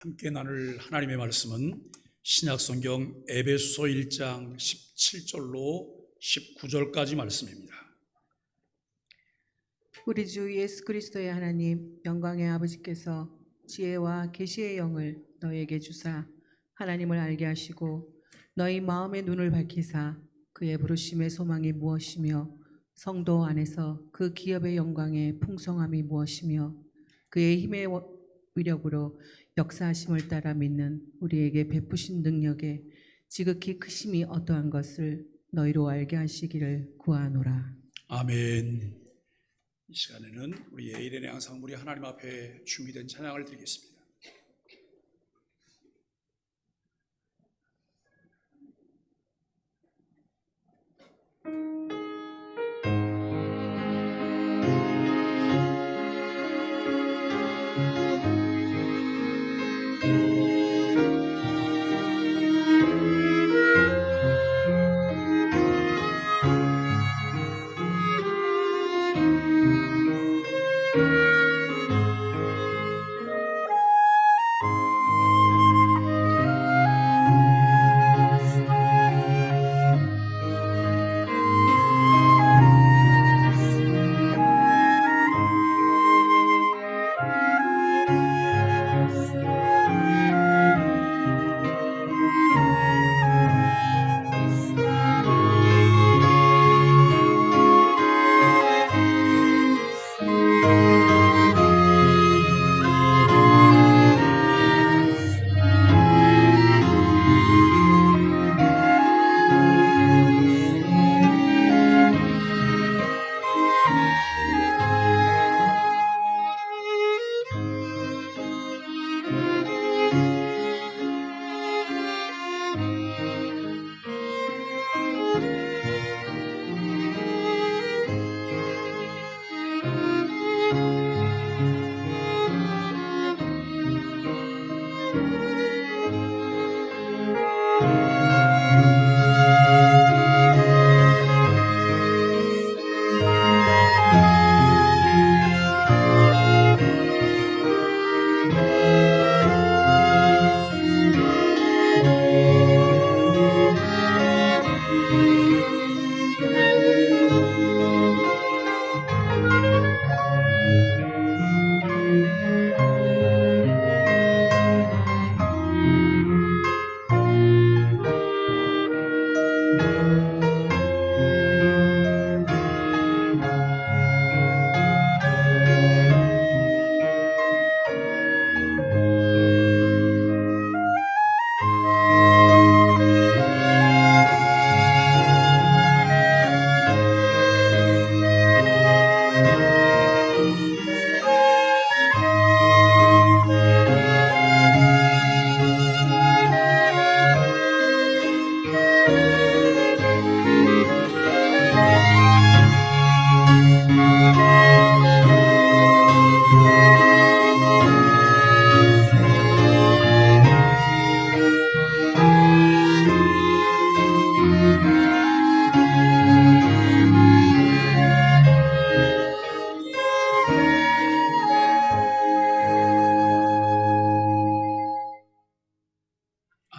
함께 나눌 하나님의 말씀은 신약성경 에베소서 1장 17절로 19절까지 말씀입니다. 우리 주 예수 그리스도의 하나님 영광의 아버지께서 지혜와 계시의 영을 너희에게 주사 하나님을 알게 하시고 너희 마음의 눈을 밝히사 그의 부르심의 소망이 무엇이며 성도 안에서 그 기업의 영광의 풍성함이 무엇이며 그의 힘의 위력으로 역사하심을 따라 믿는 우리에게 베푸신 능력에 지극히 크심이 어떠한 것을 너희로 알게 하시기를 구하노라. 아멘. 이 시간에는 우리 예일의 양상물이 하나님 앞에 준비된 찬양을 드리겠습니다.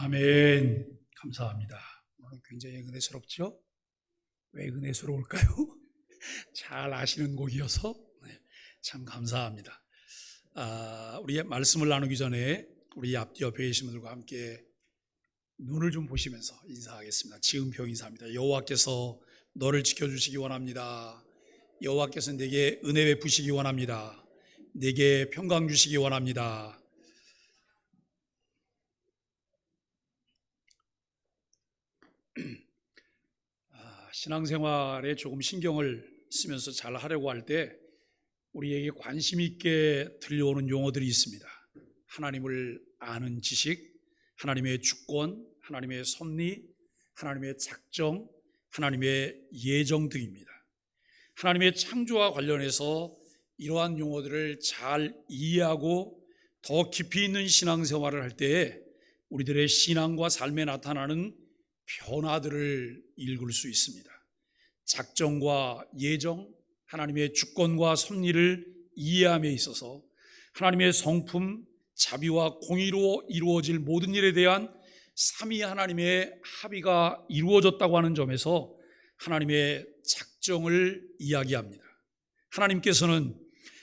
아멘. 감사합니다. 오늘 굉장히 은혜스럽죠? 왜 은혜스러울까요? 잘 아시는 곡이어서 참 감사합니다. 우리 말씀을 나누기 전에 우리 앞뒤 옆에 계신 분들과 함께 눈을 좀 보시면서 인사하겠습니다. 지음표 인사합니다. 여호와께서 너를 지켜주시기 원합니다. 여호와께서 내게 은혜 베푸시기 원합니다. 내게 평강 주시기 원합니다. 신앙생활에 조금 신경을 쓰면서 잘 하려고 할 때 우리에게 관심 있게 들려오는 용어들이 있습니다. 하나님을 아는 지식, 하나님의 주권, 하나님의 섭리, 하나님의 작정, 하나님의 예정 등입니다. 하나님의 창조와 관련해서 이러한 용어들을 잘 이해하고 더 깊이 있는 신앙생활을 할 때에 우리들의 신앙과 삶에 나타나는 변화들을 읽을 수 있습니다. 작정과 예정, 하나님의 주권과 섭리를 이해함에 있어서 하나님의 성품, 자비와 공의로 이루어질 모든 일에 대한 삼위 하나님의 합의가 이루어졌다고 하는 점에서 하나님의 작정을 이야기합니다. 하나님께서는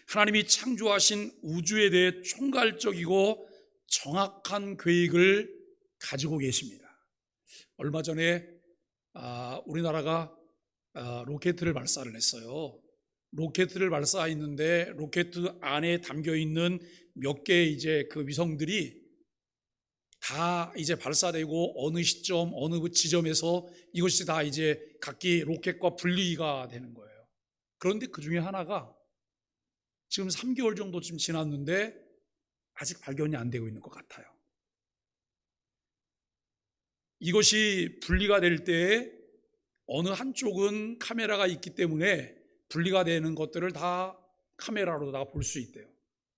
하나님이 창조하신 우주에 대해 총괄적이고 정확한 계획을 가지고 계십니다. 얼마 전에 우리나라가 로켓을 발사를 했어요. 로켓을 발사했는데 로켓 안에 담겨 있는 몇 개의 이제 그 위성들이 다 이제 발사되고 어느 시점, 어느 지점에서 이것이 다 이제 각기 로켓과 분리가 되는 거예요. 그런데 그 중에 하나가 지금 3개월 정도쯤 지났는데 아직 발견이 안 되고 있는 것 같아요. 이것이 분리가 될 때에 어느 한쪽은 카메라가 있기 때문에 분리가 되는 것들을 다 카메라로 다 볼 수 있대요.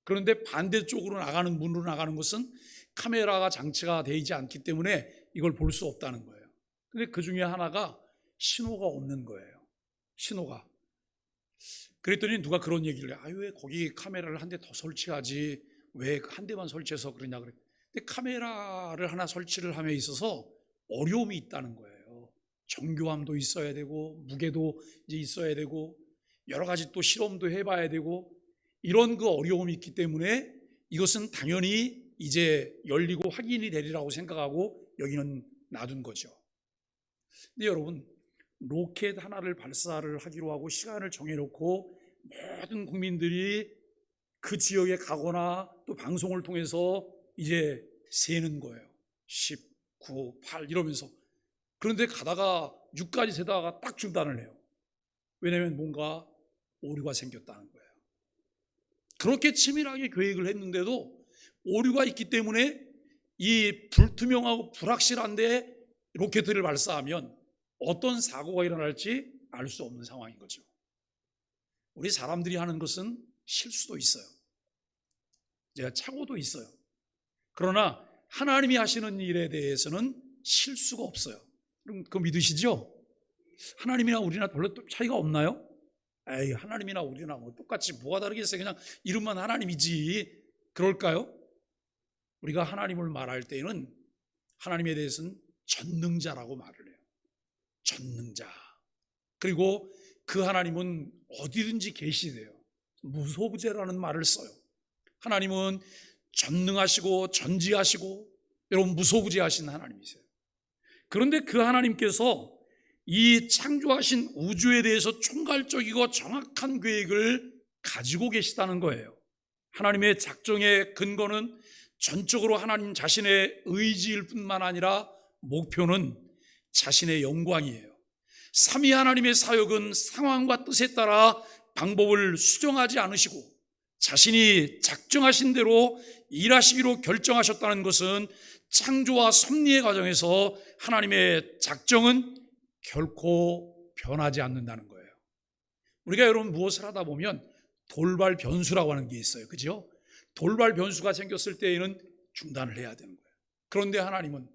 그런데 반대쪽으로 나가는 문으로 나가는 것은 카메라가 장치가 되지 않기 때문에 이걸 볼 수 없다는 거예요. 근데 그 중에 하나가 신호가 없는 거예요. 신호가. 그랬더니 누가 그런 얘기를 해요. 왜 거기 카메라를 한 대 더 설치하지 왜 한 대만 설치해서 그러냐 그랬는데 카메라를 하나 설치를 함에 있어서 어려움이 있다는 거예요. 정교함도 있어야 되고 무게도 이제 있어야 되고 여러 가지 또 실험도 해봐야 되고 이런 그 어려움이 있기 때문에 이것은 당연히 이제 열리고 확인이 되리라고 생각하고 여기는 놔둔 거죠. 근데 여러분 로켓 하나를 발사를 하기로 하고 시간을 정해놓고 모든 국민들이 그 지역에 가거나 또 방송을 통해서 이제 세는 거예요. 10, 9, 8 이러면서. 그런데 가다가 6까지 세다가 딱 중단을 해요. 왜냐하면 뭔가 오류가 생겼다는 거예요. 그렇게 치밀하게 계획을 했는데도 오류가 있기 때문에 이 불투명하고 불확실한데 로켓을 발사하면 어떤 사고가 일어날지 알 수 없는 상황인 거죠. 우리 사람들이 하는 것은 실수도 있어요. 착오도 있어요. 그러나 하나님이 하시는 일에 대해서는 실수가 없어요. 그럼 그거 믿으시죠? 하나님이나 우리나 별로 차이가 없나요? 에이, 하나님이나 우리나 뭐 똑같이 뭐가 다르겠어요? 그냥 이름만 하나님이지. 그럴까요? 우리가 하나님을 말할 때에는 하나님에 대해서는 전능자라고 말을 해요. 전능자. 그리고 그 하나님은 어디든지 계시대요. 무소부재라는 말을 써요. 하나님은 전능하시고 전지하시고 여러분 무소부재하신 하나님이세요. 그런데 그 하나님께서 이 창조하신 우주에 대해서 총괄적이고 정확한 계획을 가지고 계시다는 거예요. 하나님의 작정의 근거는 전적으로 하나님 자신의 의지일 뿐만 아니라 목표는 자신의 영광이에요. 삼위 하나님의 사역은 상황과 뜻에 따라 방법을 수정하지 않으시고 자신이 작정하신 대로 일하시기로 결정하셨다는 것은 창조와 섭리의 과정에서 하나님의 작정은 결코 변하지 않는다는 거예요. 우리가 여러분 무엇을 하다 보면 돌발 변수라고 하는 게 있어요. 그죠? 돌발 변수가 생겼을 때에는 중단을 해야 되는 거예요. 그런데 하나님은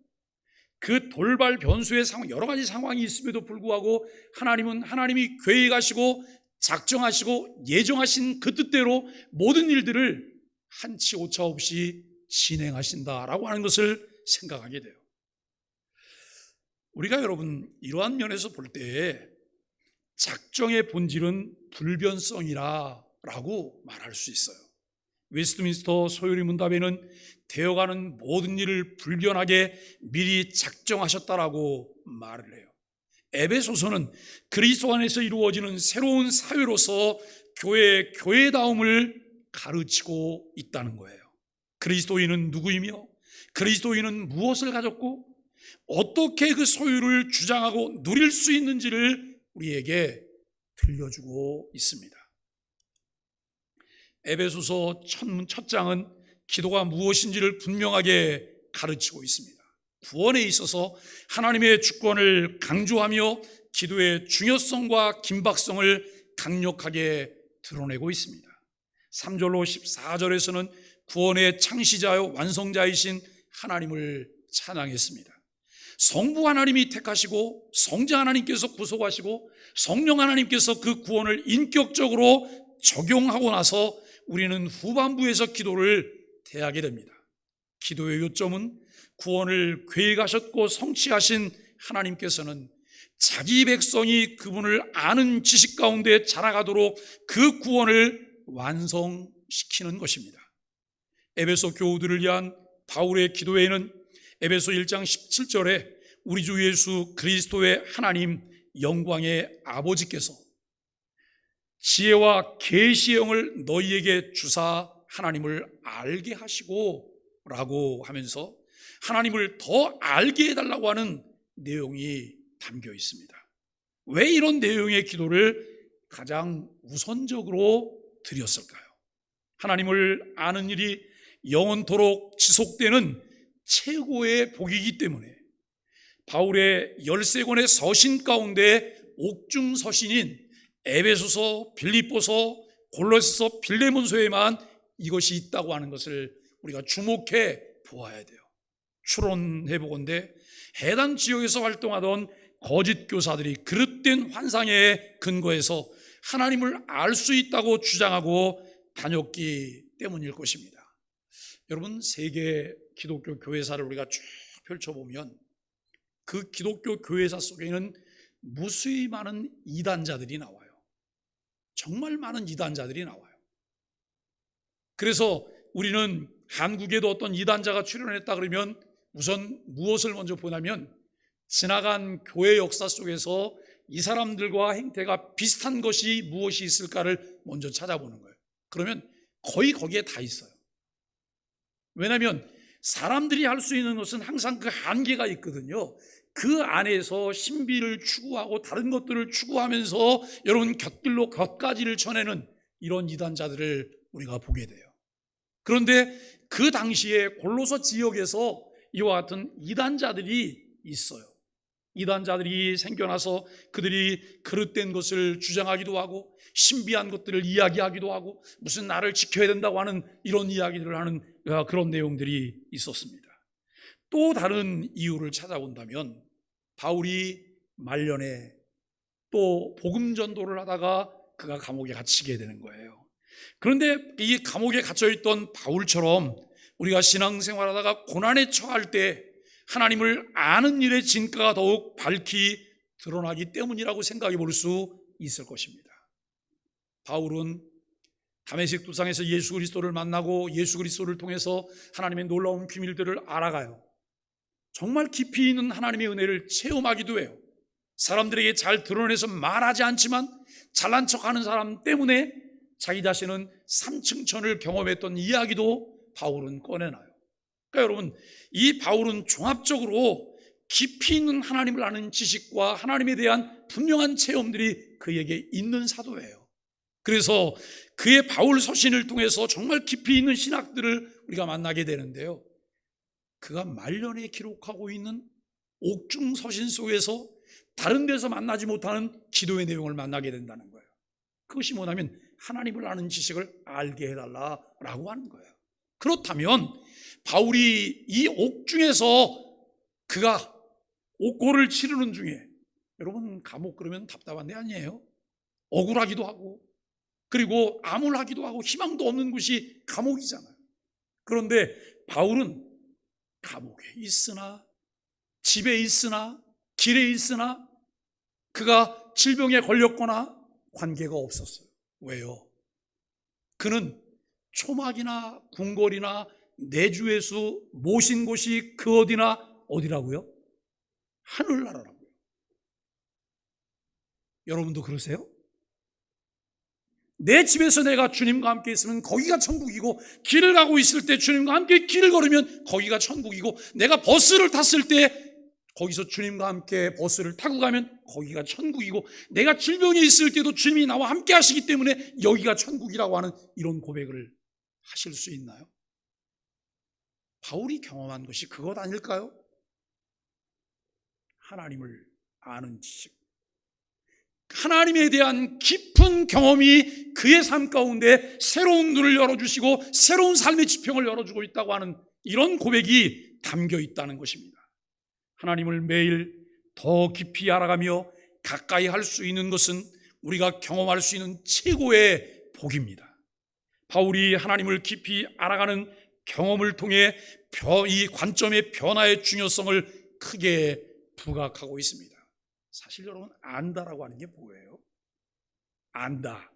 그 돌발 변수의 상황, 여러 가지 상황이 있음에도 불구하고 하나님은 하나님이 계획하시고 작정하시고 예정하신 그 뜻대로 모든 일들을 한치 오차 없이 진행하신다라고 하는 것을 생각하게 돼요. 우리가 여러분 이러한 면에서 볼 때 작정의 본질은 불변성이라고 말할 수 있어요. 웨스트민스터 소요리 문답에는 되어가는 모든 일을 불변하게 미리 작정하셨다라고 말을 해요. 에베소서는 그리스도 안에서 이루어지는 새로운 사회로서 교회다움을 가르치고 있다는 거예요. 그리스도인은 누구이며 그리스도인은 무엇을 가졌고 어떻게 그 소유를 주장하고 누릴 수 있는지를 우리에게 들려주고 있습니다. 에베소서 첫 장은 기도가 무엇인지를 분명하게 가르치고 있습니다. 구원에 있어서 하나님의 주권을 강조하며 기도의 중요성과 긴박성을 강력하게 드러내고 있습니다. 3절로 14절에서는 구원의 창시자요 완성자이신 하나님을 찬양했습니다. 성부 하나님이 택하시고 성자 하나님께서 구속하시고 성령 하나님께서 그 구원을 인격적으로 적용하고 나서 우리는 후반부에서 기도를 대하게 됩니다. 기도의 요점은 구원을 계획하셨고 성취하신 하나님께서는 자기 백성이 그분을 아는 지식 가운데 자라가도록 그 구원을 완성시키는 것입니다. 에베소 교우들을 위한 바울의 기도에는 에베소 1장 17절에 우리 주 예수 그리스도의 하나님 영광의 아버지께서 지혜와 계시의 영을 너희에게 주사 하나님을 알게 하시고 라고 하면서 하나님을 더 알게 해달라고 하는 내용이 담겨 있습니다. 왜 이런 내용의 기도를 가장 우선적으로 드렸을까요? 하나님을 아는 일이 영원토록 지속되는 최고의 복이기 때문에 바울의 13권의 서신 가운데 옥중 서신인 에베소서, 빌립보서, 골로새서, 빌레몬서에만 이것이 있다고 하는 것을 우리가 주목해 보아야 돼요. 추론해 보건대 해당 지역에서 활동하던 거짓 교사들이 그릇된 환상에 근거해서 하나님을 알 수 있다고 주장하고 다녔기 때문일 것입니다. 여러분, 세계 기독교 교회사를 우리가 쭉 펼쳐보면 그 기독교 교회사 속에는 무수히 많은 이단자들이 나와요. 정말 많은 이단자들이 나와요. 그래서 우리는 한국에도 어떤 이단자가 출연했다 그러면 우선 무엇을 먼저 보냐면 지나간 교회 역사 속에서 이 사람들과 행태가 비슷한 것이 무엇이 있을까를 먼저 찾아보는 거예요. 그러면 거의 거기에 다 있어요. 왜냐하면 사람들이 할 수 있는 것은 항상 그 한계가 있거든요. 그 안에서 신비를 추구하고 다른 것들을 추구하면서 여러분 곁길로 곁가지를 쳐내는 이런 이단자들을 우리가 보게 돼요. 그런데 그 당시에 골로새 지역에서 이와 같은 이단자들이 있어요. 이단자들이 생겨나서 그들이 그릇된 것을 주장하기도 하고 신비한 것들을 이야기하기도 하고 무슨 나를 지켜야 된다고 하는 이런 이야기들을 하는 그런 내용들이 있었습니다. 또 다른 이유를 찾아본다면 바울이 말년에 또 복음 전도를 하다가 그가 감옥에 갇히게 되는 거예요. 그런데 이 감옥에 갇혀있던 바울처럼 우리가 신앙생활하다가 고난에 처할 때 하나님을 아는 일의 진가가 더욱 밝히 드러나기 때문이라고 생각해 볼 수 있을 것입니다. 바울은 다메섹 도상에서 예수 그리스도를 만나고 예수 그리스도를 통해서 하나님의 놀라운 비밀들을 알아가요. 정말 깊이 있는 하나님의 은혜를 체험하기도 해요. 사람들에게 잘 드러내서 말하지 않지만 잘난 척하는 사람 때문에 자기 자신은 삼층천을 경험했던 이야기도 바울은 꺼내놔요. 그러니까 여러분, 이 바울은 종합적으로 깊이 있는 하나님을 아는 지식과 하나님에 대한 분명한 체험들이 그에게 있는 사도예요. 그래서 그의 바울 서신을 통해서 정말 깊이 있는 신학들을 우리가 만나게 되는데요, 그가 말년에 기록하고 있는 옥중 서신 속에서 다른 데서 만나지 못하는 기도의 내용을 만나게 된다는 거예요. 그것이 뭐냐면 하나님을 아는 지식을 알게 해달라라고 하는 거예요. 그렇다면 바울이 이 옥중에서 그가 옥고를 치르는 중에, 여러분 감옥 그러면 답답한 데 아니에요? 억울하기도 하고 그리고 암울하기도 하고 희망도 없는 곳이 감옥이잖아요. 그런데 바울은 감옥에 있으나 집에 있으나 길에 있으나 그가 질병에 걸렸거나 관계가 없었어요. 왜요? 그는 초막이나 궁궐이나 내주에서 모신 곳이 그 어디라고요? 하늘나라라고요. 여러분도 그러세요? 내 집에서 내가 주님과 함께 있으면 거기가 천국이고, 길을 가고 있을 때 주님과 함께 길을 걸으면 거기가 천국이고, 내가 버스를 탔을 때 거기서 주님과 함께 버스를 타고 가면 거기가 천국이고, 내가 질병에 있을 때도 주님이 나와 함께 하시기 때문에 여기가 천국이라고 하는 이런 고백을 하실 수 있나요? 바울이 경험한 것이 그것 아닐까요? 하나님을 아는 지식, 하나님에 대한 깊은 경험이 그의 삶 가운데 새로운 눈을 열어주시고 새로운 삶의 지평을 열어주고 있다고 하는 이런 고백이 담겨 있다는 것입니다. 하나님을 매일 더 깊이 알아가며 가까이 할 수 있는 것은 우리가 경험할 수 있는 최고의 복입니다. 바울이 하나님을 깊이 알아가는 경험을 통해 이 관점의 변화의 중요성을 크게 부각하고 있습니다. 사실 여러분, 안다라고 하는 게 뭐예요? 안다.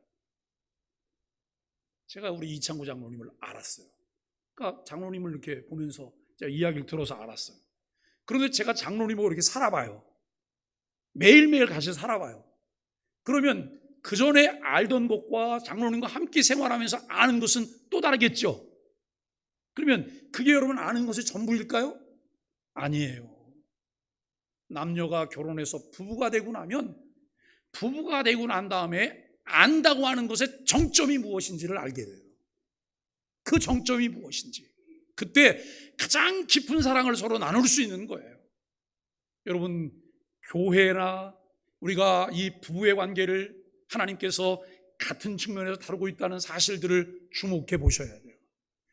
제가 우리 이창구 장로님을 알았어요. 그러니까 장로님을 이렇게 보면서 제가 이야기를 들어서 알았어요. 그런데 제가 장로님하고 이렇게 살아봐요. 매일매일 같이 살아봐요. 그러면 그 전에 알던 것과 장로님과 함께 생활하면서 아는 것은 또 다르겠죠. 그러면 그게 여러분 아는 것이 전부일까요? 아니에요. 남녀가 결혼해서 부부가 되고 나면, 부부가 되고 난 다음에 안다고 하는 것의 정점이 무엇인지를 알게 돼요. 그 정점이 무엇인지. 그때 가장 깊은 사랑을 서로 나눌 수 있는 거예요. 여러분, 교회나 우리가 이 부부의 관계를 하나님께서 같은 측면에서 다루고 있다는 사실들을 주목해 보셔야 돼요.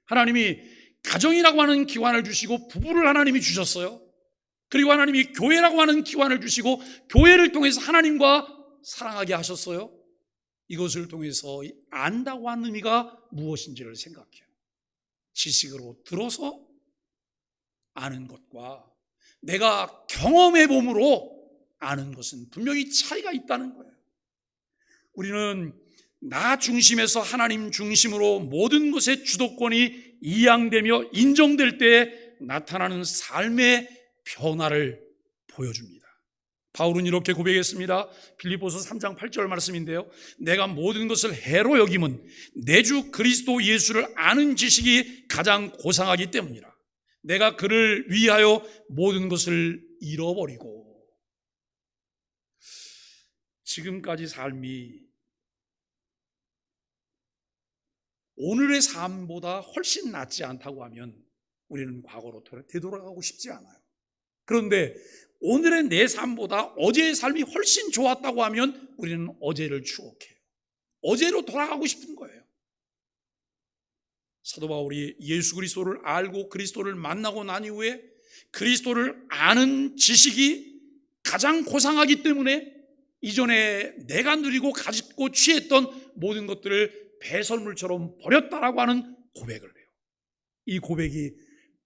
하나님이 가정이라고 하는 기관을 주시고 부부를 하나님이 주셨어요. 그리고 하나님이 교회라고 하는 기관을 주시고 교회를 통해서 하나님과 사랑하게 하셨어요. 이것을 통해서 안다고 하는 의미가 무엇인지를 생각해요. 지식으로 들어서 아는 것과 내가 경험해 봄으로 아는 것은 분명히 차이가 있다는 거예요. 우리는 나 중심에서 하나님 중심으로 모든 것의 주도권이 이양되며 인정될 때 나타나는 삶의 변화를 보여줍니다. 바울은 이렇게 고백했습니다. 빌립보서 3장 8절 말씀인데요, 내가 모든 것을 해로 여김은 내 주 그리스도 예수를 아는 지식이 가장 고상하기 때문이라. 내가 그를 위하여 모든 것을 잃어버리고. 지금까지 삶이 오늘의 삶보다 훨씬 낫지 않다고 하면 우리는 과거로 되돌아가고 싶지 않아요. 그런데 오늘의 내 삶보다 어제의 삶이 훨씬 좋았다고 하면 우리는 어제를 추억해요. 어제로 돌아가고 싶은 거예요. 사도 바울이 예수 그리스도를 알고 그리스도를 만나고 난 이후에 그리스도를 아는 지식이 가장 고상하기 때문에 이전에 내가 누리고 가지고 취했던 모든 것들을 배설물처럼 버렸다라고 하는 고백을 해요. 이 고백이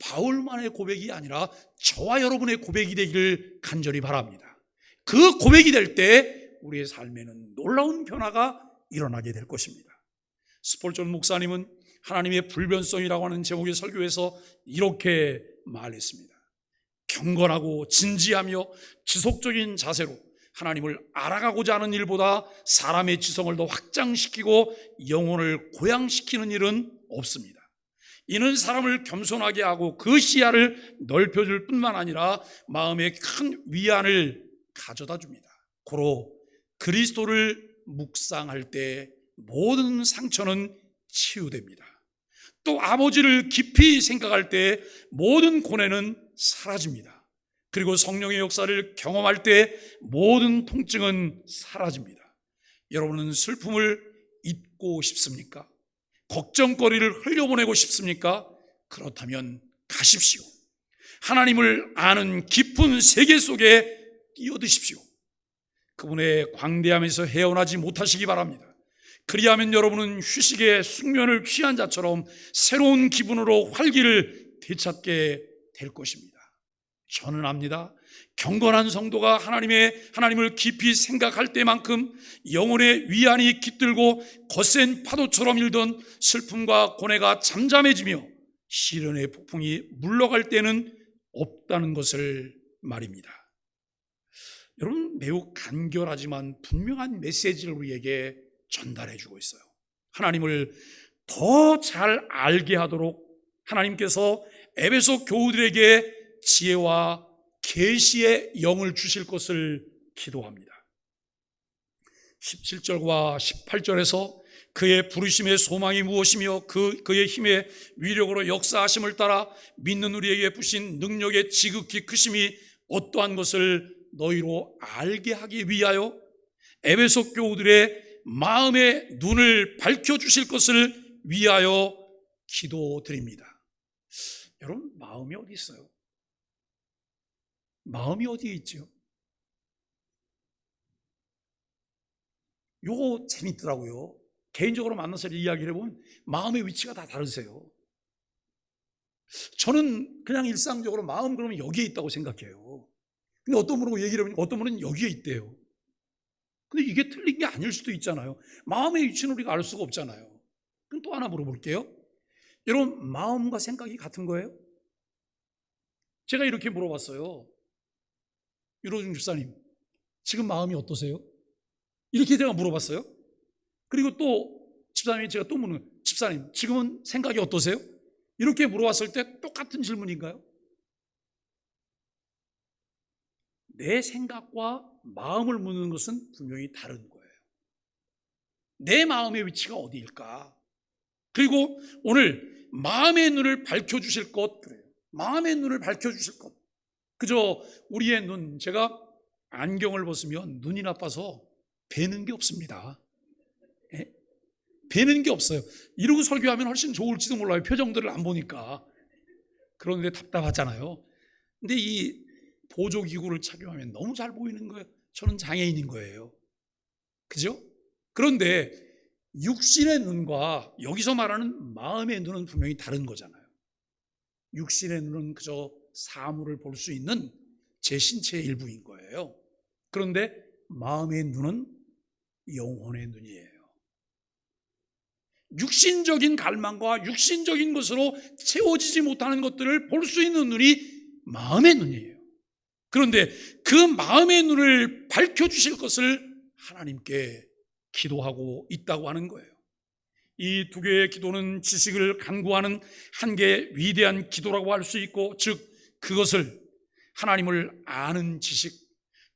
바울만의 고백이 아니라 저와 여러분의 고백이 되기를 간절히 바랍니다. 그 고백이 될 때 우리의 삶에는 놀라운 변화가 일어나게 될 것입니다. 스폴전 목사님은 하나님의 불변성이라고 하는 제목의 설교에서 이렇게 말했습니다. 경건하고 진지하며 지속적인 자세로 하나님을 알아가고자 하는 일보다 사람의 지성을 더 확장시키고 영혼을 고양시키는 일은 없습니다. 이는 사람을 겸손하게 하고 그 시야를 넓혀줄 뿐만 아니라 마음에 큰 위안을 가져다 줍니다. 고로 그리스도를 묵상할 때 모든 상처는 치유됩니다. 또 아버지를 깊이 생각할 때 모든 고뇌는 사라집니다. 그리고 성령의 역사를 경험할 때 모든 통증은 사라집니다. 여러분은 슬픔을 잊고 싶습니까? 걱정거리를 흘려보내고 싶습니까? 그렇다면 가십시오. 하나님을 아는 깊은 세계 속에 뛰어드십시오. 그분의 광대함에서 헤어나지 못하시기 바랍니다. 그리하면 여러분은 휴식의 숙면을 취한 자처럼 새로운 기분으로 활기를 되찾게 될 것입니다. 저는 압니다. 경건한 성도가 하나님을 깊이 생각할 때만큼 영혼의 위안이 깃들고 거센 파도처럼 일던 슬픔과 고뇌가 잠잠해지며 시련의 폭풍이 물러갈 때는 없다는 것을 말입니다. 여러분, 매우 간결하지만 분명한 메시지를 우리에게 전달해 주고 있어요. 하나님을 더 잘 알게 하도록 하나님께서 에베소 교우들에게 지혜와 계시의 영을 주실 것을 기도합니다. 17절과 18절에서 그의 부르심의 소망이 무엇이며 그의 힘의 위력으로 역사하심을 따라 믿는 우리에게 부신 능력의 지극히 크심이 어떠한 것을 너희로 알게 하기 위하여 에베소 교우들의 마음의 눈을 밝혀주실 것을 위하여 기도드립니다. 여러분, 마음이 어디 있어요? 마음이 어디에 있죠? 요거 재밌더라고요. 개인적으로 만나서 이야기를 해보면 마음의 위치가 다 다르세요. 저는 그냥 일상적으로 마음 그러면 여기에 있다고 생각해요. 근데 어떤 분하고 얘기를 하면 어떤 분은 여기에 있대요. 근데 이게 틀린 게 아닐 수도 있잖아요. 마음의 위치는 우리가 알 수가 없잖아요. 그럼 또 하나 물어볼게요. 여러분, 마음과 생각이 같은 거예요? 제가 이렇게 물어봤어요. 유로중 집사님, 지금 마음이 어떠세요? 이렇게 제가 물어봤어요. 그리고 또 집사님이 제가 또 묻는 거예요. 집사님, 지금은 생각이 어떠세요? 이렇게 물어봤을 때 똑같은 질문인가요? 내 생각과 마음을 묻는 것은 분명히 다른 거예요. 내 마음의 위치가 어디일까? 그리고 오늘 마음의 눈을 밝혀주실 것, 그래요. 마음의 눈을 밝혀주실 것. 그저 우리의 눈, 제가 안경을 벗으면 눈이 나빠서 뵈는 게 없습니다. 예? 뵈는 게 없어요. 이러고 설교하면 훨씬 좋을지도 몰라요. 표정들을 안 보니까. 그런데 답답하잖아요. 근데 이 보조기구를 착용하면 너무 잘 보이는 거예요. 저는 장애인인 거예요. 그죠? 그런데 육신의 눈과 여기서 말하는 마음의 눈은 분명히 다른 거잖아요. 육신의 눈은 그저 사물을 볼 수 있는 제 신체의 일부인 거예요. 그런데 마음의 눈은 영혼의 눈이에요. 육신적인 갈망과 육신적인 것으로 채워지지 못하는 것들을 볼 수 있는 눈이 마음의 눈이에요. 그런데 그 마음의 눈을 밝혀주실 것을 하나님께 기도하고 있다고 하는 거예요. 이 두 개의 기도는 지식을 간구하는 한 개의 위대한 기도라고 할 수 있고, 즉 그것을 하나님을 아는 지식,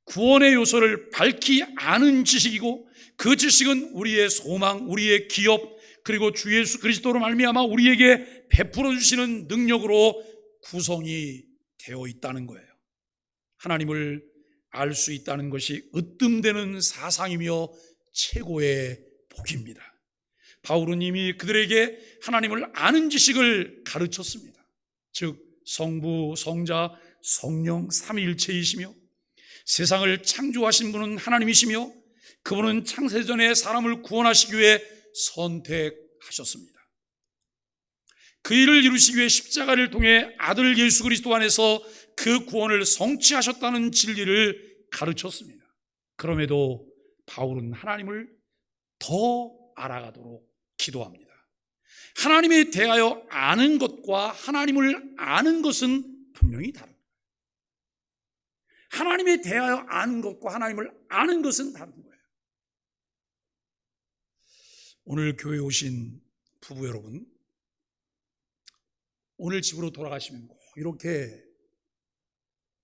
구원의 요소를 밝히 아는 지식이고, 그 지식은 우리의 소망, 우리의 기업, 그리고 주 예수 그리스도로 말미암아 우리에게 베풀어 주시는 능력으로 구성이 되어 있다는 거예요. 하나님을 알 수 있다는 것이 으뜸되는 사상이며 최고의 복입니다. 바울은 이미 그들에게 하나님을 아는 지식을 가르쳤습니다. 즉 성부, 성자, 성령 삼위일체이시며 세상을 창조하신 분은 하나님이시며 그분은 창세전에 사람을 구원하시기 위해 선택하셨습니다. 그 일을 이루시기 위해 십자가를 통해 아들 예수 그리스도 안에서 그 구원을 성취하셨다는 진리를 가르쳤습니다. 그럼에도 바울은 하나님을 더 알아가도록 기도합니다. 하나님에 대하여 아는 것과 하나님을 아는 것은 분명히 다릅니다. 하나님에 대하여 아는 것과 하나님을 아는 것은 다른 거예요. 오늘 교회에 오신 부부 여러분, 오늘 집으로 돌아가시면 꼭 이렇게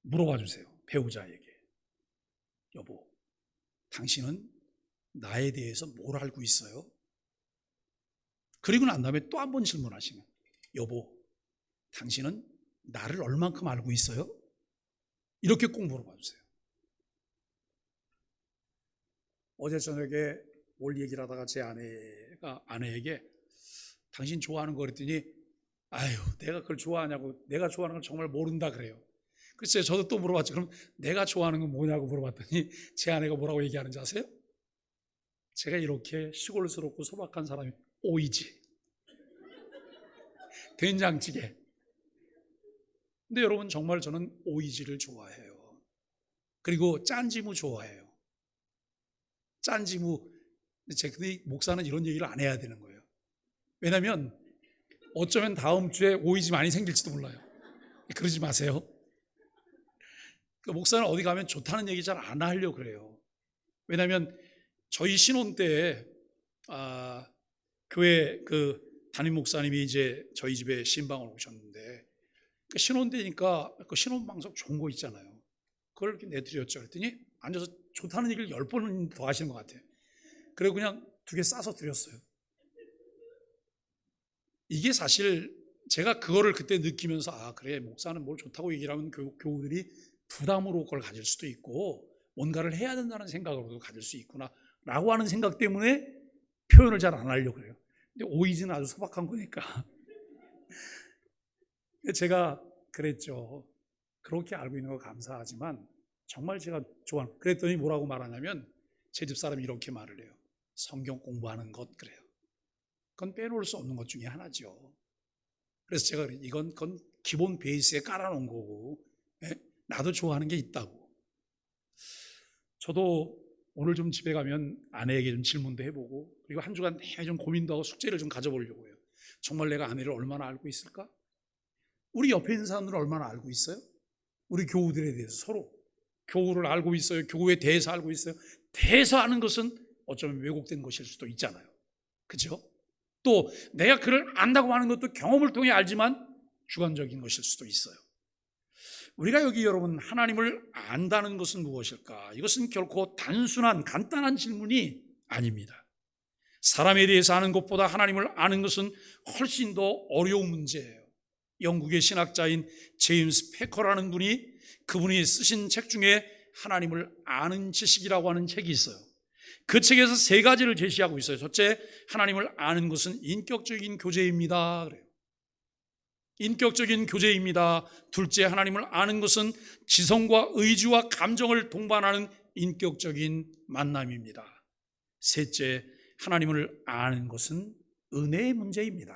물어봐 주세요. 배우자에게. 여보, 당신은 나에 대해서 뭘 알고 있어요? 그리고 난 다음에 또 한 번 질문하시면, 여보, 당신은 나를 얼만큼 알고 있어요? 이렇게 꼭 물어봐 주세요. 어제 저녁에 뭘 얘기를 하다가 제 아내에게 당신 좋아하는 거 그랬더니, 아유, 내가 그걸 좋아하냐고, 내가 좋아하는 걸 정말 모른다 그래요. 글쎄요, 저도 또 물어봤죠. 그럼 내가 좋아하는 건 뭐냐고 물어봤더니 제 아내가 뭐라고 얘기하는지 아세요? 제가 이렇게 시골스럽고 소박한 사람이 오이지, 된장찌개. 근데 여러분, 정말 저는 오이지를 좋아해요. 그리고 짠지무 좋아해요. 짠지무. 근데 목사는 이런 얘기를 안 해야 되는 거예요. 왜냐하면 어쩌면 다음 주에 오이지 많이 생길지도 몰라요. 그러지 마세요. 그 목사는 어디 가면 좋다는 얘기 잘 안 하려고 그래요. 왜냐하면 저희 신혼 때 교회 그 담임 목사님이 이제 저희 집에 신방을 오셨는데, 신혼 때니까 그 신혼 방송 좋은 거 있잖아요. 그걸 이렇게 내드렸죠. 그랬더니 앉아서 좋다는 얘기를 10번은 더 하시는 것 같아요. 그리고 그냥 2개 싸서 드렸어요. 이게 사실 제가 그거를 그때 느끼면서, 그래, 목사는 뭘 좋다고 얘기를 하면 교우들이 부담으로 그걸 가질 수도 있고 뭔가를 해야 된다는 생각으로도 가질 수 있구나 라고 하는 생각 때문에 표현을 잘 안 하려고 그래요. 근데 오이지는 아주 소박한 거니까 제가 그랬죠. 그렇게 알고 있는 거 감사하지만 정말 제가 좋아하는, 그랬더니 뭐라고 말하냐면 제 집사람이 이렇게 말을 해요. 성경 공부하는 것, 그래요. 그건 빼놓을 수 없는 것 중에 하나죠. 그래서 제가 그건 기본 베이스에 깔아놓은 거고, 예? 나도 좋아하는 게 있다고. 저도 오늘 좀 집에 가면 아내에게 좀 질문도 해보고, 그리고 한 주간 내내 좀 고민도 하고 숙제를 좀 가져보려고 해요. 정말 내가 아내를 얼마나 알고 있을까? 우리 옆에 있는 사람들은 얼마나 알고 있어요? 우리 교우들에 대해서 서로 교우를 알고 있어요. 교우에 대해서 알고 있어요. 대해서 아는 것은 어쩌면 왜곡된 것일 수도 있잖아요. 그렇죠? 또 내가 그를 안다고 하는 것도 경험을 통해 알지만 주관적인 것일 수도 있어요. 우리가 여기 여러분 하나님을 안다는 것은 무엇일까? 이것은 결코 단순한 간단한 질문이 아닙니다. 사람에 대해서 아는 것보다 하나님을 아는 것은 훨씬 더 어려운 문제예요. 영국의 신학자인 제임스 패커라는 분이 그분이 쓰신 책 중에 하나님을 아는 지식이라고 하는 책이 있어요. 그 책에서 세 가지를 제시하고 있어요. 첫째, 하나님을 아는 것은 인격적인 교제입니다. 그래요. 인격적인 교제입니다. 둘째, 하나님을 아는 것은 지성과 의지와 감정을 동반하는 인격적인 만남입니다. 셋째, 하나님을 아는 것은 은혜의 문제입니다.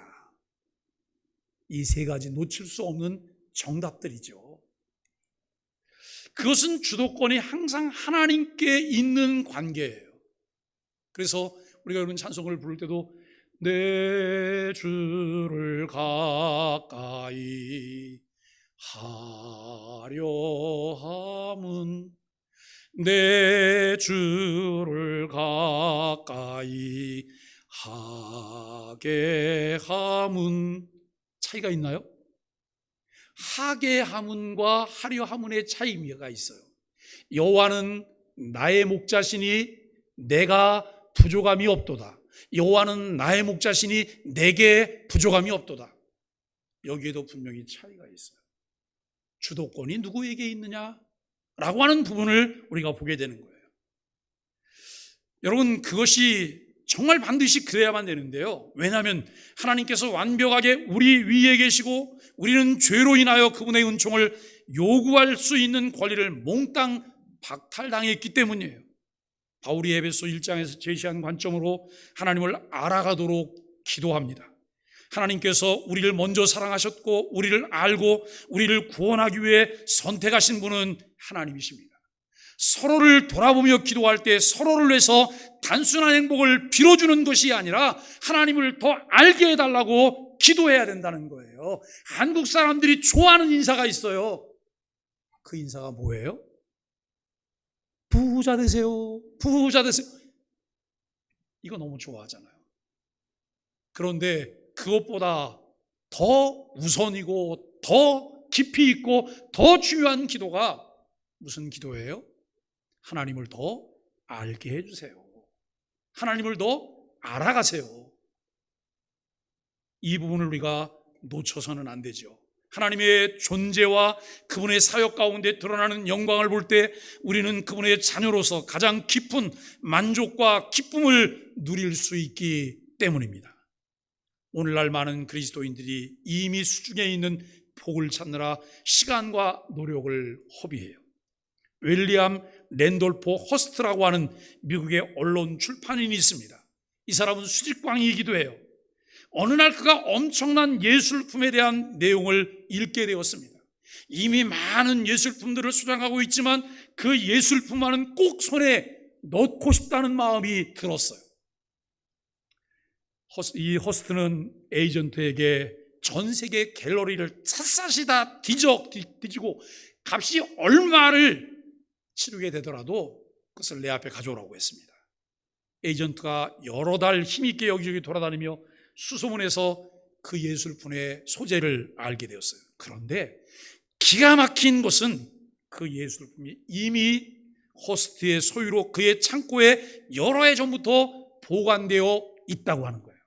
이 세 가지 놓칠 수 없는 정답들이죠. 그것은 주도권이 항상 하나님께 있는 관계예요. 그래서 우리가 여러분 찬송을 부를 때도 내 주를 가까이 하려 함은 내 주를 가까이 하게 함은 차이가 있나요? 하게 함은과 하려 함은의 차이가 있어요. 여호와는 나의 목자시니 내가 부족함이 없도다. 여호와는 나의 목자시니 내게 부족함이 없도다. 여기에도 분명히 차이가 있어요. 주도권이 누구에게 있느냐라고 하는 부분을 우리가 보게 되는 거예요. 여러분, 그것이 정말 반드시 그래야만 되는데요. 왜냐하면 하나님께서 완벽하게 우리 위에 계시고 우리는 죄로 인하여 그분의 은총을 요구할 수 있는 권리를 몽땅 박탈당했기 때문이에요. 바울이 에베소 1장에서 제시한 관점으로 하나님을 알아가도록 기도합니다. 하나님께서 우리를 먼저 사랑하셨고 우리를 알고 우리를 구원하기 위해 선택하신 분은 하나님이십니다. 서로를 돌아보며 기도할 때 서로를 위해서 단순한 행복을 빌어주는 것이 아니라 하나님을 더 알게 해달라고 기도해야 된다는 거예요. 한국 사람들이 좋아하는 인사가 있어요. 그 인사가 뭐예요? 부자 되세요. 부자 되세요. 이거 너무 좋아하잖아요. 그런데 그것보다 더 우선이고 더 깊이 있고 더 중요한 기도가 무슨 기도예요? 하나님을 더 알게 해주세요. 하나님을 더 알아가세요. 이 부분을 우리가 놓쳐서는 안 되죠. 하나님의 존재와 그분의 사역 가운데 드러나는 영광을 볼 때 우리는 그분의 자녀로서 가장 깊은 만족과 기쁨을 누릴 수 있기 때문입니다. 오늘날 많은 그리스도인들이 이미 수중에 있는 복을 찾느라 시간과 노력을 허비해요. 윌리엄 랜돌프 허스트라고 하는 미국의 언론 출판인이 있습니다. 이 사람은 수직광이기도 해요. 어느 날 그가 엄청난 예술품에 대한 내용을 읽게 되었습니다. 이미 많은 예술품들을 소장하고 있지만 그 예술품만은 꼭 손에 넣고 싶다는 마음이 들었어요. 이 허스트는 에이전트에게 전 세계 갤러리를 샅샅이 다 뒤지고 값이 얼마를 치르게 되더라도 그것을 내 앞에 가져오라고 했습니다. 에이전트가 여러 달 힘있게 여기저기 돌아다니며 수소문해서 그 예술품의 소재를 알게 되었어요. 그런데 기가 막힌 것은 그 예술품이 이미 호스트의 소유로 그의 창고에 여러 해 전부터 보관되어 있다고 하는 거예요.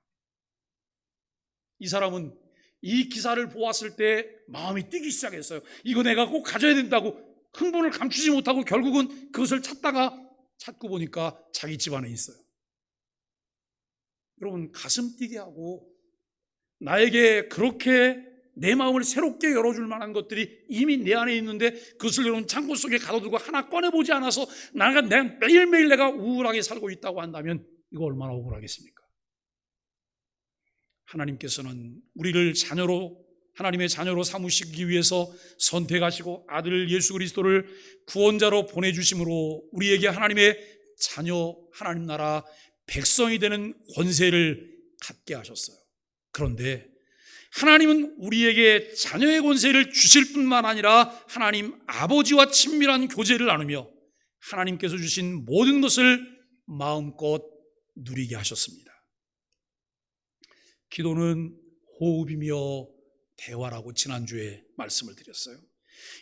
이 사람은 이 기사를 보았을 때 마음이 뛰기 시작했어요. 이거 내가 꼭 가져야 된다고 흥분을 감추지 못하고 결국은 그것을 찾고 보니까 자기 집안에 있어요. 여러분, 가슴 뛰게 하고 나에게 그렇게 내 마음을 새롭게 열어줄 만한 것들이 이미 내 안에 있는데 그것을 여러분 창고 속에 가둬두고 하나 꺼내보지 않아서 내가 매일매일 내가 우울하게 살고 있다고 한다면 이거 얼마나 억울하겠습니까? 하나님께서는 우리를 자녀로 하나님의 자녀로 삼으시기 위해서 선택하시고 아들 예수 그리스도를 구원자로 보내주심으로 우리에게 하나님의 자녀, 하나님 나라 백성이 되는 권세를 갖게 하셨어요. 그런데 하나님은 우리에게 자녀의 권세를 주실 뿐만 아니라 하나님 아버지와 친밀한 교제를 나누며 하나님께서 주신 모든 것을 마음껏 누리게 하셨습니다. 기도는 호흡이며 대화라고 지난주에 말씀을 드렸어요.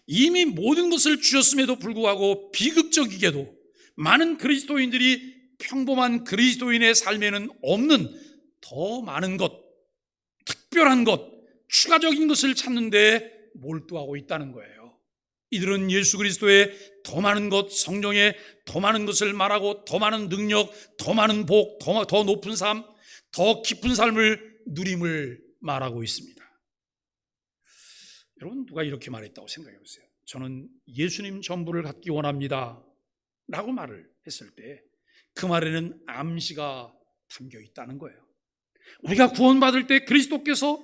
이미 모든 것을 주셨음에도 불구하고 비극적이게도 많은 그리스도인들이 평범한 그리스도인의 삶에는 없는 더 많은 것, 특별한 것, 추가적인 것을 찾는 데 몰두하고 있다는 거예요. 이들은 예수 그리스도의 더 많은 것, 성령의 더 많은 것을 말하고 더 많은 능력, 더 많은 복, 더 높은 삶, 더 깊은 삶을 누림을 말하고 있습니다. 여러분, 누가 이렇게 말했다고 생각해 보세요. 저는 예수님 전부를 갖기 원합니다 라고 말을 했을 때 그 말에는 암시가 담겨 있다는 거예요. 우리가 구원받을 때 그리스도께서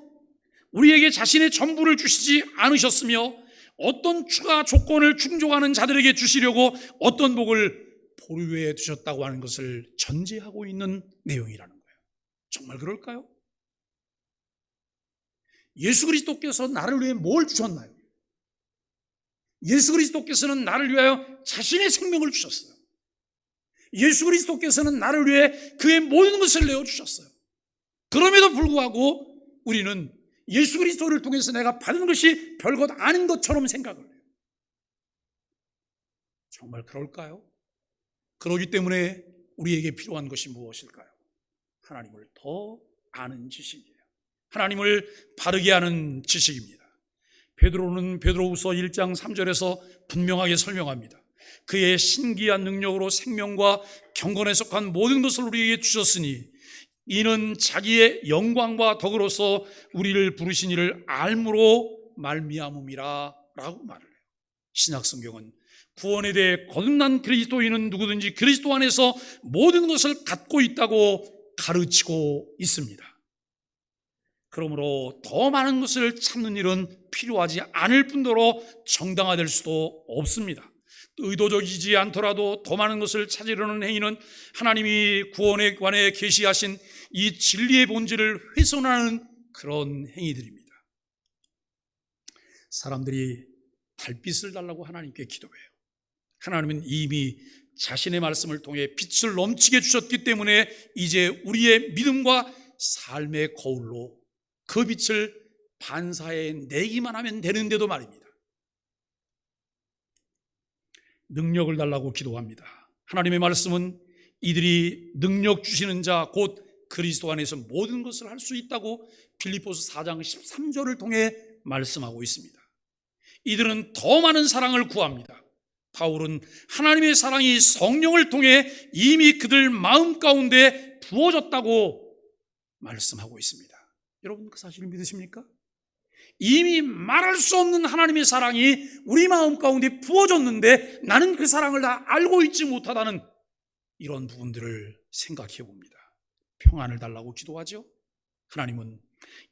우리에게 자신의 전부를 주시지 않으셨으며 어떤 추가 조건을 충족하는 자들에게 주시려고 어떤 복을 보류해 두셨다고 하는 것을 전제하고 있는 내용이라는 거예요. 정말 그럴까요? 예수 그리스도께서 나를 위해 뭘 주셨나요? 예수 그리스도께서는 나를 위하여 자신의 생명을 주셨어요. 예수 그리스도께서는 나를 위해 그의 모든 것을 내어주셨어요. 그럼에도 불구하고 우리는 예수 그리스도를 통해서 내가 받은 것이 별것 아닌 것처럼 생각을 해요. 정말 그럴까요? 그러기 때문에 우리에게 필요한 것이 무엇일까요? 하나님을 더 아는 지식이에요. 하나님을 바르게 아는 지식입니다. 베드로는 베드로후서 1장 3절에서 분명하게 설명합니다. 그의 신기한 능력으로 생명과 경건에 속한 모든 것을 우리에게 주셨으니 이는 자기의 영광과 덕으로서 우리를 부르신 이를 알므로 말미암음이라 라고 말을 해요. 신약성경은 구원에 대해 거듭난 그리스도인은 누구든지 그리스도 안에서 모든 것을 갖고 있다고 가르치고 있습니다. 그러므로 더 많은 것을 찾는 일은 필요하지 않을 뿐더러 정당화될 수도 없습니다. 의도적이지 않더라도 더 많은 것을 찾으려는 행위는 하나님이 구원에 관해 계시하신 이 진리의 본질을 훼손하는 그런 행위들입니다. 사람들이 달빛을 달라고 하나님께 기도해요. 하나님은 이미 자신의 말씀을 통해 빛을 넘치게 주셨기 때문에 이제 우리의 믿음과 삶의 거울로 그 빛을 반사해 내기만 하면 되는데도 말입니다. 능력을 달라고 기도합니다. 하나님의 말씀은 이들이 능력 주시는 자 곧 그리스도 안에서 모든 것을 할 수 있다고 빌립보서 4장 13절을 통해 말씀하고 있습니다. 이들은 더 많은 사랑을 구합니다. 바울은 하나님의 사랑이 성령을 통해 이미 그들 마음 가운데 부어졌다고 말씀하고 있습니다. 여러분 그 사실을 믿으십니까? 이미 말할 수 없는 하나님의 사랑이 우리 마음 가운데 부어졌는데 나는 그 사랑을 다 알고 있지 못하다는 이런 부분들을 생각해 봅니다. 평안을 달라고 기도하죠. 하나님은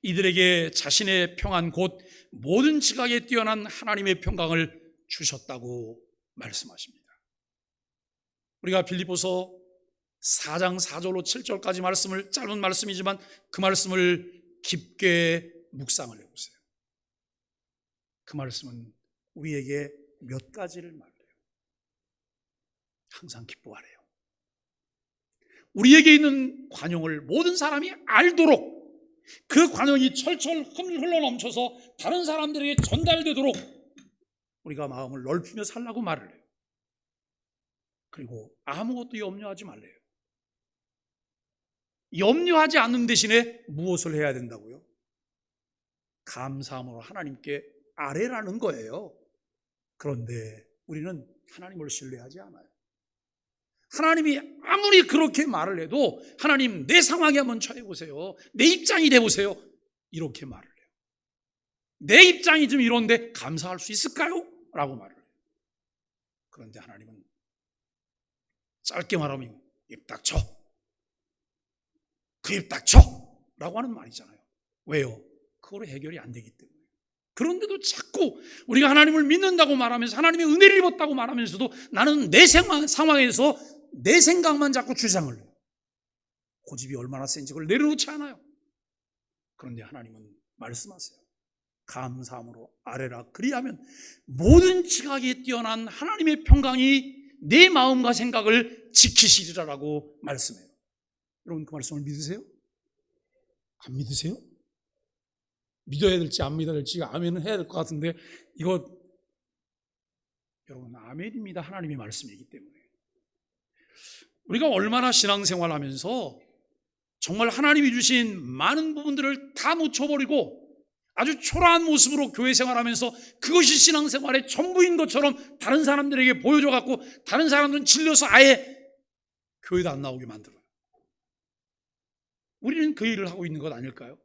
이들에게 자신의 평안 곧 모든 지각에 뛰어난 하나님의 평강을 주셨다고 말씀하십니다. 우리가 빌립보서 4장 4절로 7절까지 말씀을 짧은 말씀이지만 그 말씀을 깊게 묵상을 해보세요. 그 말씀은 우리에게 몇 가지를 말해요. 항상 기뻐하래요. 우리에게 있는 관용을 모든 사람이 알도록 그 관용이 철철 흘러 넘쳐서 다른 사람들에게 전달되도록 우리가 마음을 넓히며 살라고 말을 해요. 그리고 아무것도 염려하지 말래요. 염려하지 않는 대신에 무엇을 해야 된다고요? 감사함으로 하나님께 아뢰라는 거예요. 그런데 우리는 하나님을 신뢰하지 않아요. 하나님이 아무리 그렇게 말을 해도 하나님 내 상황에 한번 처해보세요. 내 입장이 돼보세요. 이렇게 말을 해요. 내 입장이 좀 이런데 감사할 수 있을까요? 라고 말을 해요. 그런데 하나님은 짧게 말하면 입 닥쳐. 그 입 닥쳐! 라고 하는 말이잖아요. 왜요? 그거로 해결이 안 되기 때문에. 그런데도 자꾸 우리가 하나님을 믿는다고 말하면서 하나님의 은혜를 입었다고 말하면서도 나는 내 상황에서 내 생각만 자꾸 주장을 해요. 고집이 얼마나 센지 그걸 내려놓지 않아요. 그런데 하나님은 말씀하세요. 감사함으로 아뢰라. 그리하면 모든 지각이 뛰어난 하나님의 평강이 내 마음과 생각을 지키시리라라고 말씀해요. 여러분 그 말씀을 믿으세요? 안 믿으세요? 믿어야 될지 안 믿어야 될지 아멘은 해야 될 것 같은데 이거 여러분 아멘입니다. 하나님의 말씀이기 때문에. 우리가 얼마나 신앙생활하면서 정말 하나님이 주신 많은 부분들을 다 놓쳐버리고 아주 초라한 모습으로 교회 생활하면서 그것이 신앙생활의 전부인 것처럼 다른 사람들에게 보여줘갖고 다른 사람들은 질려서 아예 교회도 안 나오게 만들어요. 우리는 그 일을 하고 있는 것 아닐까요?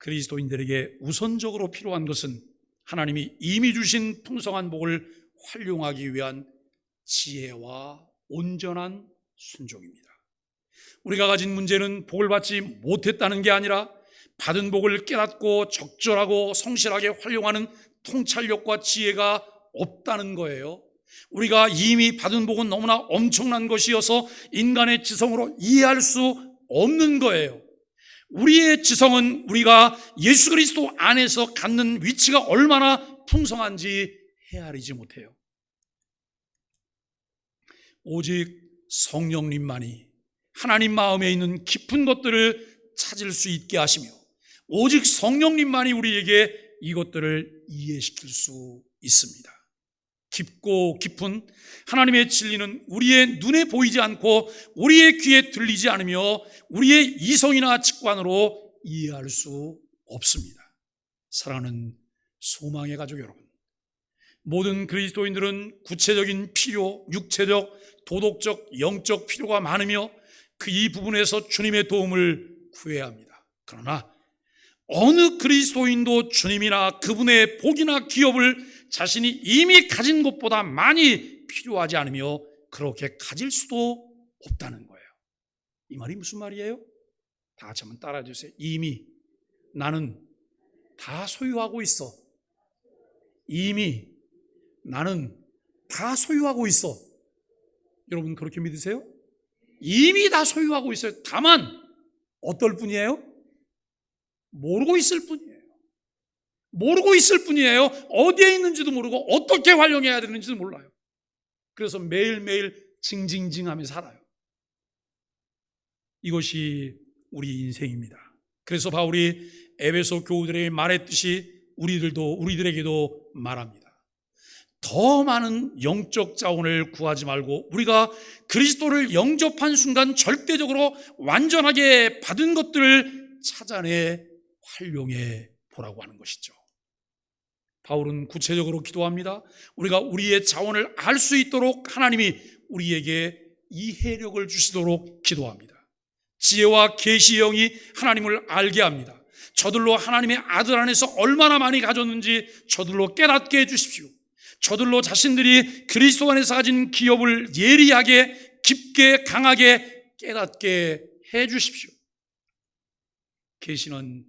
그리스도인들에게 우선적으로 필요한 것은 하나님이 이미 주신 풍성한 복을 활용하기 위한 지혜와 온전한 순종입니다. 우리가 가진 문제는 복을 받지 못했다는 게 아니라 받은 복을 깨닫고 적절하고 성실하게 활용하는 통찰력과 지혜가 없다는 거예요. 우리가 이미 받은 복은 너무나 엄청난 것이어서 인간의 지성으로 이해할 수 없는 거예요. 우리의 지성은 우리가 예수 그리스도 안에서 갖는 위치가 얼마나 풍성한지 헤아리지 못해요. 오직 성령님만이 하나님 마음에 있는 깊은 것들을 찾을 수 있게 하시며 오직 성령님만이 우리에게 이것들을 이해시킬 수 있습니다. 깊고 깊은 하나님의 진리는 우리의 눈에 보이지 않고 우리의 귀에 들리지 않으며 우리의 이성이나 직관으로 이해할 수 없습니다. 사랑하는 소망의 가족 여러분, 모든 그리스도인들은 구체적인 필요, 육체적, 도덕적, 영적 필요가 많으며 그 이 부분에서 주님의 도움을 구해야 합니다. 그러나 어느 그리스도인도 주님이나 그분의 복이나 기업을 자신이 이미 가진 것보다 많이 필요하지 않으며 그렇게 가질 수도 없다는 거예요. 이 말이 무슨 말이에요? 다 같이 한번 따라해 주세요. 이미 나는 다 소유하고 있어. 이미 나는 다 소유하고 있어. 여러분 그렇게 믿으세요? 이미 다 소유하고 있어요. 다만 어떨 뿐이에요? 모르고 있을 뿐이에요. 모르고 있을 뿐이에요. 어디에 있는지도 모르고 어떻게 활용해야 되는지도 몰라요. 그래서 매일매일 징징징하며 살아요. 이것이 우리 인생입니다. 그래서 바울이 에베소 교우들에게 말했듯이 우리들에게도 말합니다. 더 많은 영적 자원을 구하지 말고 우리가 그리스도를 영접한 순간 절대적으로 완전하게 받은 것들을 찾아내 활용해 보라고 하는 것이죠. 바울은 구체적으로 기도합니다. 우리가 우리의 자원을 알 수 있도록 하나님이 우리에게 이해력을 주시도록 기도합니다. 지혜와 계시의 영이 하나님을 알게 합니다. 저들로 하나님의 아들 안에서 얼마나 많이 가졌는지 저들로 깨닫게 해주십시오. 저들로 자신들이 그리스도 안에서 가진 기업을 예리하게 깊게 강하게 깨닫게 해주십시오. 계시는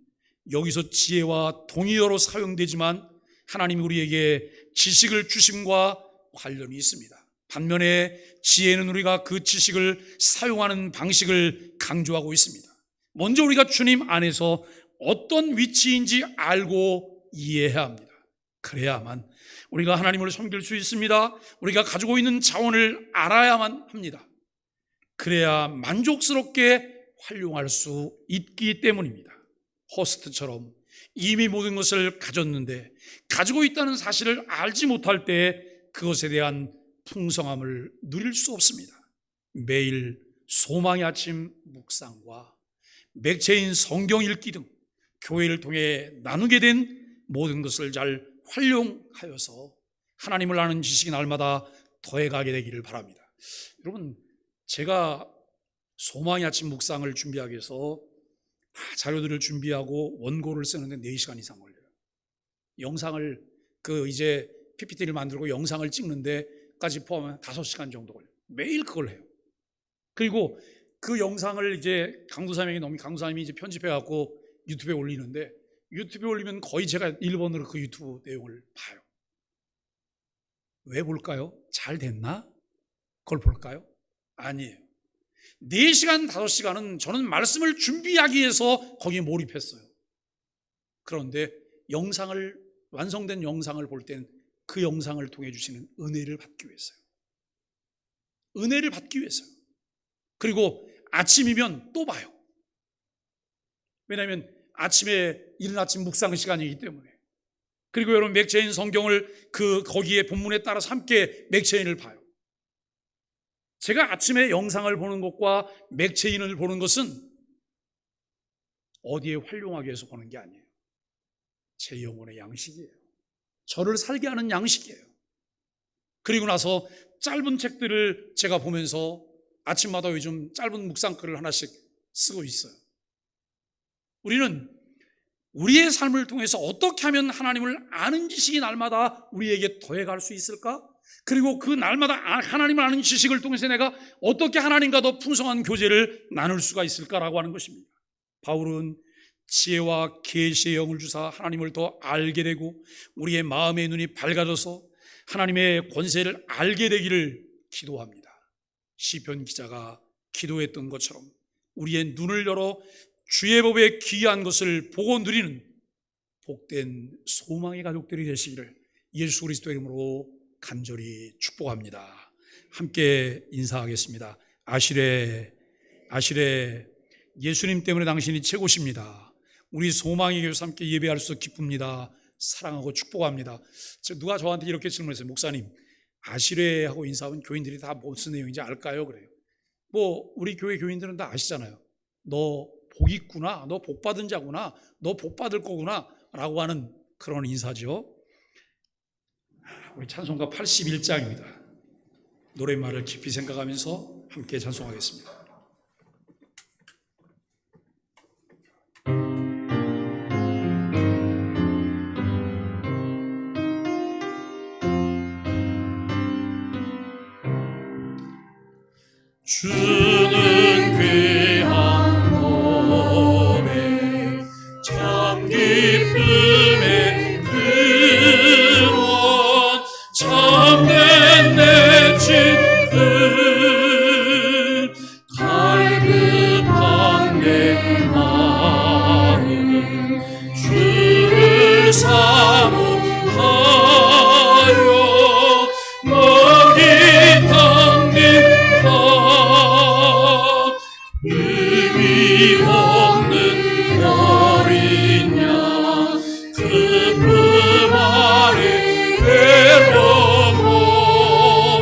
여기서 지혜와 동의어로 사용되지만 하나님이 우리에게 지식을 주심과 관련이 있습니다. 반면에 지혜는 우리가 그 지식을 사용하는 방식을 강조하고 있습니다. 먼저 우리가 주님 안에서 어떤 위치인지 알고 이해해야 합니다. 그래야만 우리가 하나님을 섬길 수 있습니다. 우리가 가지고 있는 자원을 알아야만 합니다. 그래야 만족스럽게 활용할 수 있기 때문입니다. 호스트처럼 이미 모든 것을 가졌는데 가지고 있다는 사실을 알지 못할 때 그것에 대한 풍성함을 누릴 수 없습니다. 매일 소망의 아침 묵상과 맥체인 성경 읽기 등 교회를 통해 나누게 된 모든 것을 잘 활용하여서 하나님을 아는 지식이 날마다 더해가게 되기를 바랍니다. 여러분, 제가 소망의 아침 묵상을 준비하기 위해서 자료들을 준비하고 원고를 쓰는데 4시간 이상 걸려요. 영상을 이제 PPT를 만들고 영상을 찍는데까지 포함하면 5시간 정도 걸려요. 매일 그걸 해요. 그리고 그 영상을 이제 강도사님이 이제 편집해 갖고 유튜브에 올리는데 유튜브에 올리면 거의 제가 1번으로 그 유튜브 내용을 봐요. 왜 볼까요? 잘 됐나? 그걸 볼까요? 아니에요. 4시간, 5시간은 저는 말씀을 준비하기 위해서 거기에 몰입했어요. 그런데 완성된 영상을 볼 때는 그 영상을 통해 주시는 은혜를 받기 위해서요. 은혜를 받기 위해서요. 그리고 아침이면 또 봐요. 왜냐하면 아침에 이른 아침 묵상 시간이기 때문에. 그리고 여러분 맥체인 성경을 거기에 본문에 따라서 함께 맥체인을 봐요. 제가 아침에 영상을 보는 것과 맥체인을 보는 것은 어디에 활용하기 위해서 보는 게 아니에요. 제 영혼의 양식이에요. 저를 살게 하는 양식이에요. 그리고 나서 짧은 책들을 제가 보면서 아침마다 요즘 짧은 묵상글을 하나씩 쓰고 있어요. 우리는 우리의 삶을 통해서 어떻게 하면 하나님을 아는 지식이 날마다 우리에게 더해갈 수 있을까? 그리고 그 날마다 하나님을 아는 지식을 통해서 내가 어떻게 하나님과 더 풍성한 교제를 나눌 수가 있을까라고 하는 것입니다. 바울은 지혜와 계시의 영을 주사 하나님을 더 알게 되고 우리의 마음의 눈이 밝아져서 하나님의 권세를 알게 되기를 기도합니다. 시편 기자가 기도했던 것처럼 우리의 눈을 열어 주의 법에 귀한 것을 보고 누리는 복된 소망의 가족들이 되시기를 예수 그리스도의 이름으로 간절히 축복합니다. 함께 인사하겠습니다. 아시레 예수님 때문에 당신이 최고십니다. 우리 소망의 교회에서 함께 예배할 수 기쁩니다. 사랑하고 축복합니다. 누가 저한테 이렇게 질문했어요. 목사님, 아시레하고 인사하면 교인들이 다 무슨 내용인지 알까요? 그래요. 우리 교회 교인들은 다 아시잖아요. 너 복 있구나, 너 복 받은 자구나, 너 복 받을 거구나 라고 하는 그런 인사죠. 우리 찬송가 81장입니다. 노랫말을 깊이 생각하면서 함께 찬송하겠습니다. 주는 귀한 몸에 참 기쁨의 근원 참된 내 친구 갈급한 내 마음 주를 사모하여 먹이 담긴 의미 없는 어린 양 그품 아래 외로움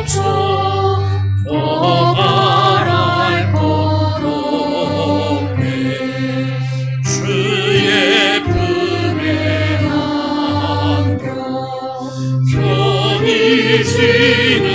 없어 더 바랄 것 없네 주의 품에 안겨 편히 쉬는